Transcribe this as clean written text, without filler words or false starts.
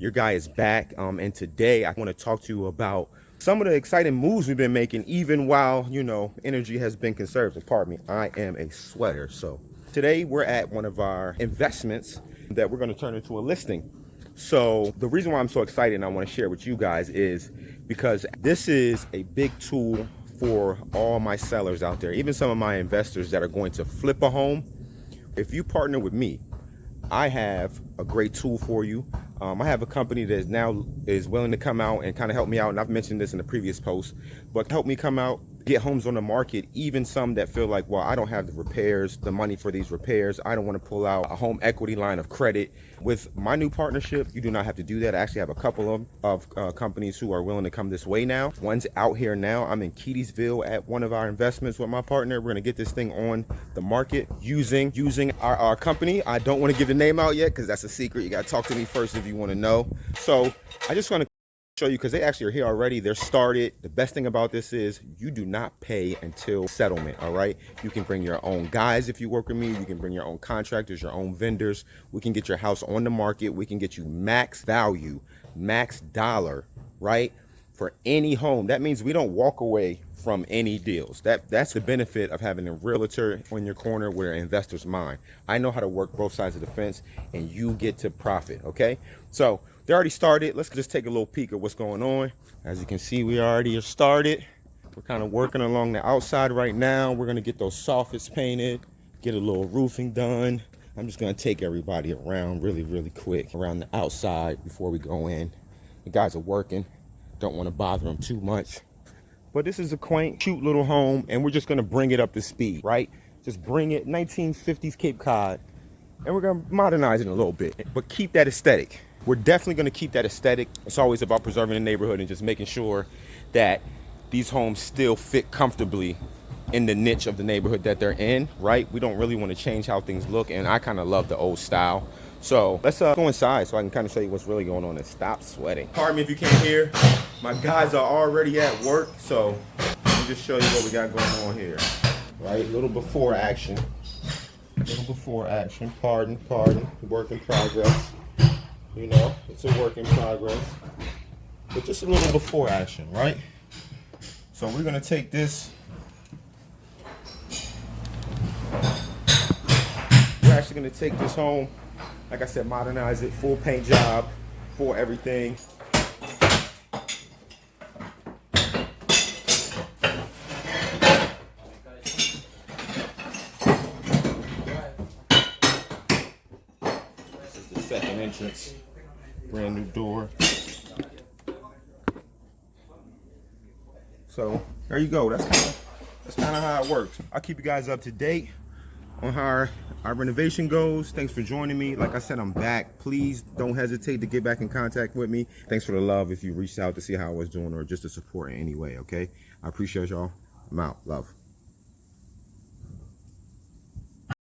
Your guy is back, and today I want to talk to you about some of the exciting moves we've been making, even while, you know, energy has been conserved. And pardon me, I am a sweater. So today we're at one of our investments that we're going to turn into a listing. So the reason why I'm so excited and I want to share with you guys is because this is a big tool for all my sellers out there, even some of my investors that are going to flip a home. If you partner with me, I have a great tool for you. I have a company that now is willing to come out and kind of help me out, and I've mentioned this in the previous post, but help me come out, get homes on the market, even some that feel like, well, I don't have the repairs, the money for these repairs. I don't want to pull out a home equity line of credit. With my new partnership, you do not have to do that. I actually have a couple of companies who are willing to come this way now. One's out here now. I'm in Keedysville at one of our investments with my partner. We're going to get this thing on the market using our company. I don't want to give the name out yet because that's a secret. You got to talk to me first if you want to know. So I just want to show you, because they actually are here already. They're started. The best thing about this is you do not pay until settlement. All right, you can bring your own guys if you work with me. You can bring your own contractors, your own vendors. We can get your house on the market. We can get you max value, max dollar, right, for any home. That means we don't walk away from any deals. That's the benefit of having a realtor on your corner with an investor's mind. I know how to work both sides of the fence, and you get to profit. Okay, so they already started. Let's just take a little peek at what's going on. As you can see, we already started. We're kind of working along the outside right now. We're going to get those soffits painted, get a little roofing done. I'm just going to take everybody around really quick around the outside before we go in. The guys are working. Don't want to bother them too much. But this is a quaint, cute little home, and we're just going to bring it up to speed, right? Just bring it 1950s Cape Cod, and we're going to modernize it a little bit, but keep that aesthetic. We're definitely going to keep that aesthetic. It's always about preserving the neighborhood and just making sure that these homes still fit comfortably in the niche of the neighborhood that they're in, right? We don't really want to change how things look, and I kind of love the old style. So let's go inside so I can kind of show you what's really going on and stop sweating. Pardon me if you can't hear. My guys are already at work, so let me just show you what we got going on here. Right, little before action. Pardon, work in progress. You know, it's a work in progress, but just a little before action, right? So we're gonna take this. We're actually gonna take this home, like I said, modernize it, full paint job, full everything. This is the second entrance. Brand new door. So there you go. That's kind of how it works. I'll keep you guys up to date on how our renovation goes. Thanks for joining me. Like I said, I'm back. Please don't hesitate to get back in contact with me. Thanks for the love if you reached out to see how I was doing or just to support in any way. Okay, I appreciate y'all. I'm out. Love.